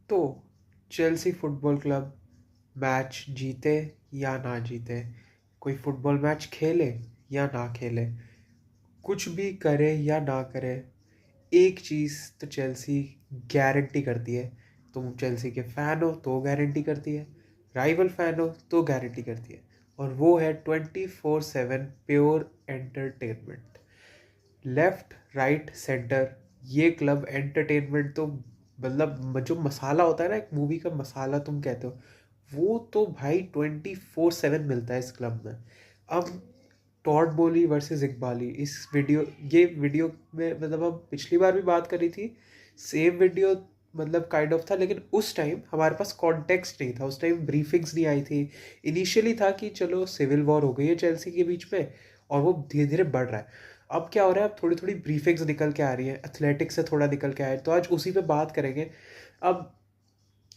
तो Chelsea football club match जीते या ना जीते, कोई फुटबॉल मैच खेले या ना खेले, कुछ भी करे या ना करे, एक चीज़ तो चेल्सी गारंटी करती है। तुम चेल्सी के फ़ैन हो तो गारंटी करती है, राइवल फ़ैन हो तो गारंटी करती है, और वो है 24/7 pure entertainment. Left right centre, ये क्लब एंटरटेनमेंट तो मतलब जो मसाला होता है ना एक मूवी का मसाला तुम कहते हो, वो तो भाई 24/7 मिलता है इस क्लब में। अब टॉड बोली वर्सेस इकबाली, इस वीडियो ये वीडियो में मतलब हम पिछली बार भी बात करी थी, सेम वीडियो मतलब काइंड ऑफ था, लेकिन उस टाइम हमारे पास कॉन्टेक्स्ट नहीं था, उस टाइम ब्रीफिंग्स नहीं आई थी। इनिशियली था कि चलो सिविल वॉर हो गई है चेल्सी के बीच में और वो धीरे धीरे बढ़ रहा है। अब क्या हो रहा है, अब थोड़ी थोड़ी ब्रीफिंग्स निकल के आ रही है, एथलेटिक्स से थोड़ा निकल के आए, तो आज उसी पे बात करेंगे। अब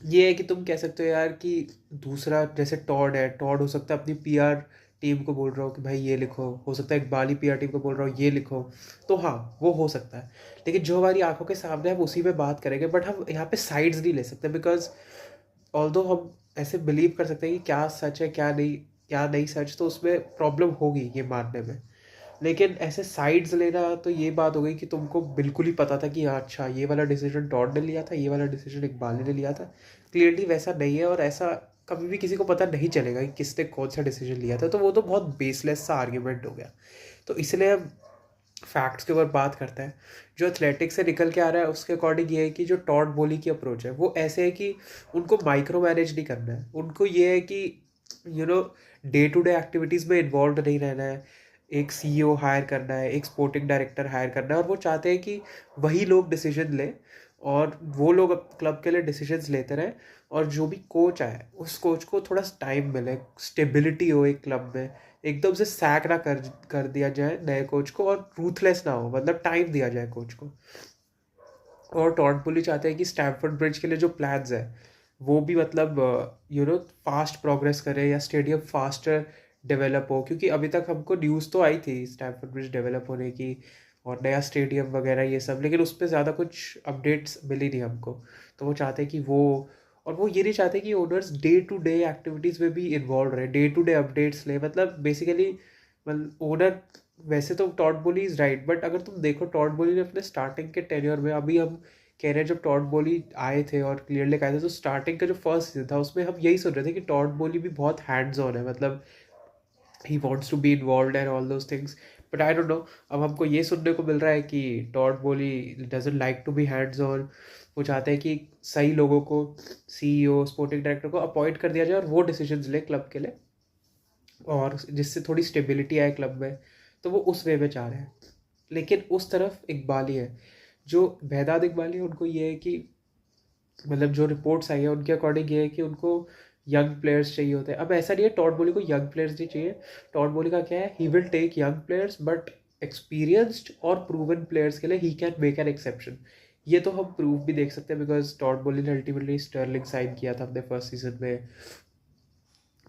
ये है कि तुम कह सकते हो यार कि दूसरा जैसे टॉड है, टॉड हो सकता है अपनी पीआर टीम को बोल रहा हो कि भाई ये लिखो, हो सकता है इकबाली पीआर टीम को बोल रहा हो ये लिखो, तो हाँ वो हो सकता है। लेकिन जो हमारी आंखों के सामने है हम उसी पे बात करेंगे, बट हम यहाँ पे साइड्स नहीं ले सकते, बिकॉज ऑल्दो हम ऐसे बिलीव कर सकते हैं कि क्या सच है क्या नहीं सच, तो उसमें प्रॉब्लम होगी ये मानने में। लेकिन ऐसे साइड्स लेना तो ये बात हो गई कि तुमको बिल्कुल ही पता था कि हाँ अच्छा ये वाला डिसीजन टॉड ने लिया था, ये वाला डिसीजन इकबाल ने लिया था। क्लियरली वैसा नहीं है, और ऐसा कभी भी किसी को पता नहीं चलेगा कि किसने कौन सा डिसीजन लिया था, तो वो तो बहुत बेसलेस सा आर्ग्यूमेंट हो गया। तो इसलिए हम फैक्ट्स के ऊपर बात करते हैं। जो एथलेटिक्स से निकल के आ रहा है उसके अकॉर्डिंग ये है कि जो टॉड बोली की अप्रोच है वो ऐसे है कि उनको माइक्रो मैनेज नहीं करना है, उनको ये है कि you know day to day activities में इन्वॉल्व नहीं रहना है। एक सीईओ हायर करना है, एक स्पोर्टिंग डायरेक्टर हायर करना है, और वो चाहते हैं कि वही लोग डिसीजन लें और वो लोग क्लब के लिए डिसीजंस लेते रहें, और जो भी कोच आए उस कोच को थोड़ा टाइम मिले, स्टेबिलिटी हो एक क्लब में, एकदम से सैक ना कर दिया जाए नए कोच को, और रूथलेस ना हो, मतलब टाइम दिया जाए कोच को। और टॉड पुली चाहते हैं कि स्टैमफोर्ड ब्रिज के लिए जो प्लान्स है वो भी मतलब फास्ट प्रोग्रेस करे, या स्टेडियम फास्टर डेवलप हो, क्योंकि अभी तक हमको न्यूज़ तो आई थी स्टैमफोर्ड ब्रिज डेवलप होने की और नया स्टेडियम वगैरह ये सब, लेकिन उस पर ज़्यादा कुछ अपडेट्स मिली नहीं हमको। तो वो चाहते हैं कि वो, और वो ये नहीं चाहते कि owners day to day activities में भी इन्वॉल्व रहे, डे टू डे अपडेट्स ले, मतलब बेसिकली मतलब ओनर, वैसे तो टॉड बोली इज़ राइट, बट अगर तुम देखो टॉड बोली ने अपने स्टार्टिंग के टेन्योर में, अभी हम कह रहे हैं जब टॉड बोली आए थे और क्लियरली कहे थे, तो स्टार्टिंग का जो फर्स्ट सीजन था उसमें हम यही सुन रहे थे कि टॉड बोली भी बहुत हैंड्स ऑन है, मतलब he wants to be involve and all those things. But I don't know, अब हमको ये सुनने को मिल रहा है कि Todd Boehly doesn't like to be hands on. वो चाहते हैं कि सही लोगों को, सीईओ स्पोर्टिंग डायरेक्टर को अपॉइंट कर दिया जाए और वो डिसीजंस ले क्लब के लिए, और जिससे थोड़ी स्टेबिलिटी आए क्लब में, तो वो उस वे में चाह रहे हैं। लेकिन उस तरफ इकबाली है, जो बेहदाद इकबाली है, उनको ये है कि मतलब जो रिपोर्ट्स आई है उनके अकॉर्डिंग ये है कि उनको यंग प्लेयर्स चाहिए होते हैं। अब ऐसा नहीं है टॉड बोली को यंग प्लेयर्स नहीं चाहिए, टॉड बोली का क्या है, he will take young players but experienced और प्रूवन प्लेयर्स के लिए he can make an exception. ये तो हम प्रूव भी देख सकते हैं, बिकॉज टॉड बोली ने अल्टीमेटली स्टर्लिंग साइन किया था अपने फर्स्ट सीजन में,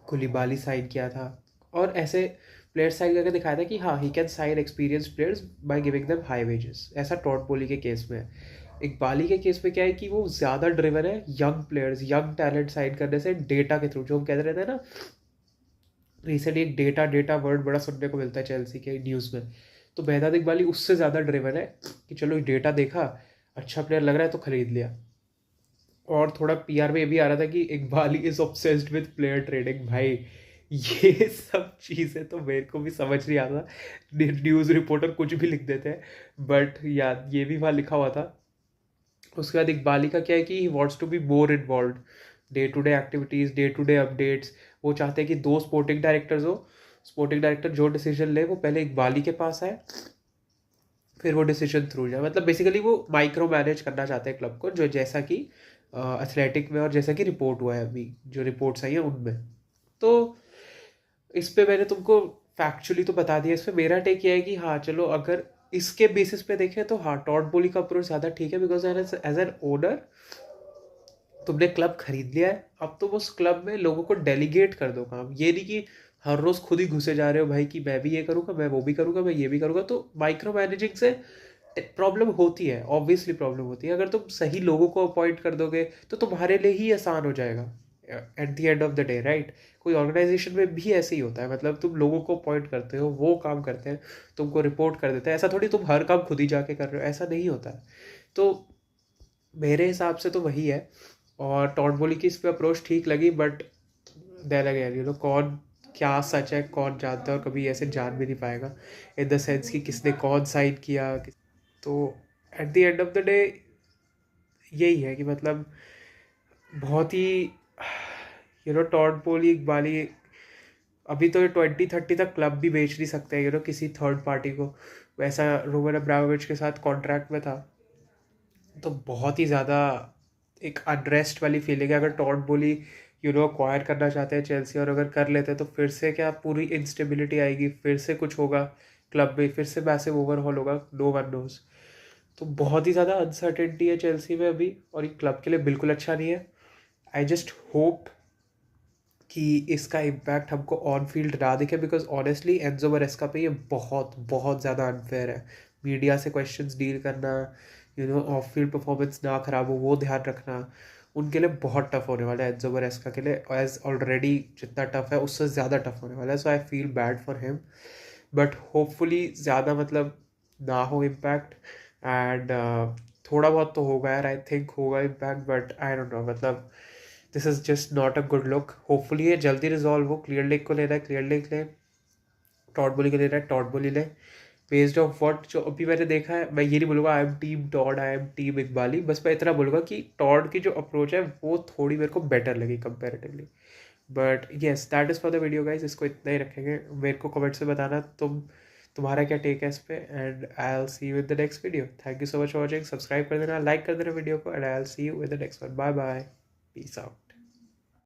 कुलिबाली साइन किया था, और ऐसे प्लेयर्स साइन करके दिखाया था कि हाँ he can sign experience players by giving them high wages. ऐसा टॉड बोली के केस में है। इकबाली के केस में क्या है कि वो ज़्यादा ड्रिवन है young players, young talent sign करने से, डेटा के थ्रू, जो हम कहते रहते हैं ना, रिसेंटली एक डेटा डेटा वर्ड बड़ा सुनने को मिलता है चेल्सी के न्यूज़ में, तो बेहदाद इकबाली उससे ज़्यादा ड्रिवन है कि चलो डेटा देखा, अच्छा प्लेयर लग रहा है तो खरीद लिया। और थोड़ा पीआर में ये भी आ रहा था कि Iqbali is obsessed with player trading. भाई ये सब चीज़ें तो मेरे को भी समझ नहीं आता, न्यूज़ रिपोर्टर कुछ भी लिख देते हैं, बट यार ये भी वहाँ लिखा हुआ था। उसके बाद इकबाली का क्या है कि he wants to be more involve, day to day activities, day to day updates. वो चाहते हैं कि दो स्पोर्टिंग डायरेक्टर्स हो, स्पोर्टिंग डायरेक्टर जो डिसीजन ले वो पहले इकबाली के पास आए, फिर वो डिसीजन थ्रू जाए। मतलब बेसिकली वो माइक्रो मैनेज करना चाहते हैं क्लब को, जो जैसा कि एथलेटिक में और जैसा कि रिपोर्ट हुआ है अभी जो रिपोर्ट्स आई है उनमें। तो इस पे मैंने तुमको फैक्चुअली तो बता दिया, इस पे मेरा टेक ये है कि हाँ चलो अगर इसके बेसिस पे देखें तो हाँ टॉड बोली का अप्रोच ज़्यादा ठीक है, बिकॉज एज एन ओनर तुमने क्लब खरीद लिया है, अब तुम उस क्लब में लोगों को डेलीगेट कर दो काम, ये नहीं कि हर रोज़ खुद ही घुसे जा रहे हो भाई कि मैं भी ये करूँगा, मैं वो भी करूँगा, मैं ये भी करूँगा। तो माइक्रो मैनेजिंग से प्रॉब्लम होती है, ऑब्वियसली प्रॉब्लम होती है। अगर तुम सही लोगों को अपॉइंट कर दोगे तो तुम्हारे लिए ही आसान हो जाएगा at the end of the day, right. कोई ऑर्गेनाइजेशन में भी ऐसे ही होता है, मतलब तुम लोगों को अपॉइंट करते हो, वो काम करते हैं, तुमको रिपोर्ट कर देते हैं। ऐसा थोड़ी तुम हर काम खुद ही जाके कर रहे हो, ऐसा नहीं होता है। तो मेरे हिसाब से तो वही है। और टॉडबोली की इस पे अप्रोच ठीक लगी, बट देन अगेन कौन क्या सच है कौन जानता है, और कभी ऐसे जान भी नहीं पाएगा इन द सेंस कि किसने कौन साइन किया। तो at the end of the day यही है कि मतलब बहुत ही टॉडबोली इकबाली अभी तो 2030 तक क्लब भी बेच नहीं सकते हैं किसी थर्ड पार्टी को। वैसा रोमन अब्रामोविच के साथ कॉन्ट्रैक्ट में था। तो बहुत ही ज़्यादा एक अनरेस्ट वाली फीलिंग है। अगर टॉड बोली अक्वायर करना चाहते हैं चेल्सी, और अगर कर लेते हैं तो फिर से क्या पूरी इंस्टेबिलिटी आएगी, फिर से कुछ होगा क्लब में, फिर से मैसिव ओवरहॉल होगा, नो वन नोज। तो बहुत ही ज़्यादा अनसर्टेनिटी है चेल्सी में अभी, और ये क्लब के लिए बिल्कुल अच्छा नहीं है। आई जस्ट होप कि इसका इम्पैक्ट हमको ऑन फील्ड ना दिखे, बिकॉज ऑनेस्टली एंजो मरेस्का पे ये बहुत बहुत ज़्यादा अनफेयर है। मीडिया से क्वेश्चंस डील करना, ऑफ फील्ड परफॉर्मेंस ना खराब हो वो ध्यान रखना, उनके लिए बहुत टफ होने वाला है एंजो मरेस्का के लिए। एज ऑलरेडी जितना टफ है उससे ज़्यादा टफ होने वाला है। So I feel bad for him, but hopefully ज़्यादा मतलब ना हो इम्पैक्ट। एंड थोड़ा बहुत तो होगा यार, आई थिंक होगा impact, but I don't know, मतलब this is just not a good look. Hopefully ये जल्दी रिजॉल्व हो। क्लियर लेक को लेना है क्लियर लेक ले, टॉड बोली को लेना है टॉड बोली ले। बेस्ड ऑफ वॉट जो अभी मैंने देखा है, मैं ये नहीं बोलूँगा I am team Todd, I am team Iqbali, बस मैं इतना बोलूँगा कि टॉड की जो अप्रोच है वो थोड़ी मेरे को बेटर लगी comparatively. But yes, that is for the video guys, इसको इतना ही रखेंगे। मेरे को कमेंट से बताना तुम्हारा क्या टेक है इस पे, and I will see you with the next video. Thank you so much for watching. Subscribe कर देना, लाइक कर देना वीडियो को, and I will see you with the next one. Bye bye, peace out.